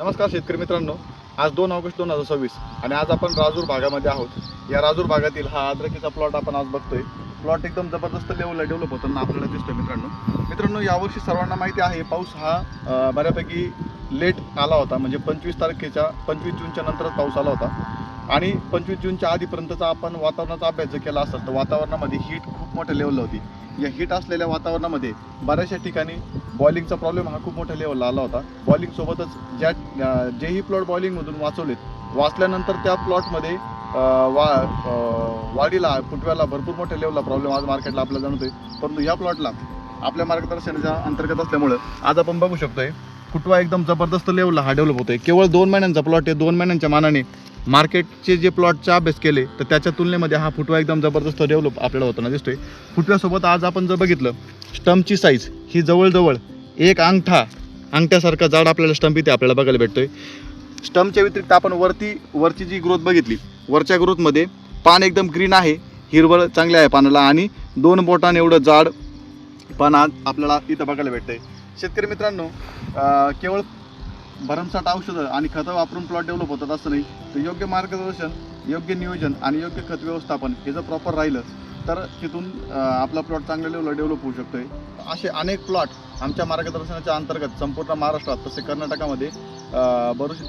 नमस्कार शेतकरी मित्रांनो, आज 2 ऑगस्ट 2026 आणि आज आपण राजूर भागामध्ये आहोत। या राजूर भागातील हा अद्रकीचा प्लॉट आपण आज बघतोय। प्लॉट एकदम जबरदस्त लेवलला डेव्हलप होताना आपल्याला दिसतोय। मित्रांनो यावर्षी सर्वांना माहिती आहे पाऊस हा बऱ्यापैकी लेट आला होता, म्हणजे 25 जूनच्या नंतरच पाऊस आला होता आणि 25 जूनच्या आधीपर्यंतचा आपण वातावरणाचा अभ्यास जर केला असेल तर वातावरणामध्ये हीट खूप मोठ्या लेवलला होती। या हीट असलेल्या वातावरणामध्ये बऱ्याचशा ठिकाणी बॉलिंगचा प्रॉब्लेम हा खूप मोठ्या लेवलला आला होता। बॉलिंगसोबतच जेही प्लॉट बॉलिंगमधून वाचल्यानंतर त्या प्लॉटमध्ये वाढीला फुटव्याला भरपूर मोठ्या लेवलला प्रॉब्लेम आज मार्केटला आपल्याला जाणवतोय। परंतु या प्लॉटला आपल्या मार्गदर्शनाच्या अंतर्गत असल्यामुळे आज आपण बघू शकतोय फुटवा एकदम जबरदस्त लेवलला हा डेव्हलप होतोय। केवळ 2 महिन्यांचा प्लॉट आहे। 2 महिन्यांच्या मानाने मार्केटचे जे प्लॉटचा अभ्यास केले तर त्याच्या तुलनेमध्ये हा फुटवा एकदम जबरदस्त डेव्हलप आपल्याला होताना दिसतोय। फुटव्यासोबत आज आपण जर बघितलं स्टंपची साईज ही जवळजवळ एक अंगठ्यासारखा जाड आपल्याला स्टंप इथे आपल्याला बघायला भेटतोय। स्टंपच्या व्यतिरिक्त आपण वरची जी ग्रोथ बघितली, वरच्या ग्रोथमध्ये पान एकदम ग्रीन आहे, हिरवळ चांगली आहे पानाला आणि 2 बोटांनी एवढं जाड पान आपल्याला इथं बघायला भेटतंय। शेतकरी मित्रांनो, केवळ भरमसाठ औषधं आणि खतं वापरून प्लॉट डेव्हलप होतात असं नाही, तर योग्य मार्गदर्शन, योग्य नियोजन आणि योग्य खत व्यवस्थापन हे जर प्रॉपर राहिलं तर तिथून आपला प्लॉट चांगल्या लेवलला डेव्हलप होऊ शकतोय। असे अनेक प्लॉट आमच्या मार्गदर्शनाच्या अंतर्गत संपूर्ण महाराष्ट्रात तसे कर्नाटकामध्ये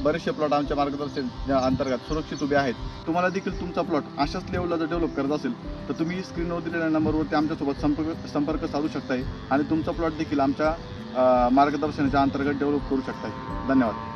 बरेचसे प्लॉट आमच्या मार्गदर्शनाच्या अंतर्गत सुरक्षित उभे आहेत। तुम्हाला देखील तुमचा प्लॉट अशाच लेवलला जर डेव्हलप करत असेल तर तुम्ही स्क्रीनवर दिलेल्या नंबरवरती आमच्यासोबत संपर्क साधू शकताय आणि तुमचा प्लॉट देखील आमच्या मार्गदर्शनाच्या अंतर्गत डेव्हलप करू शकताय। धन्यवाद।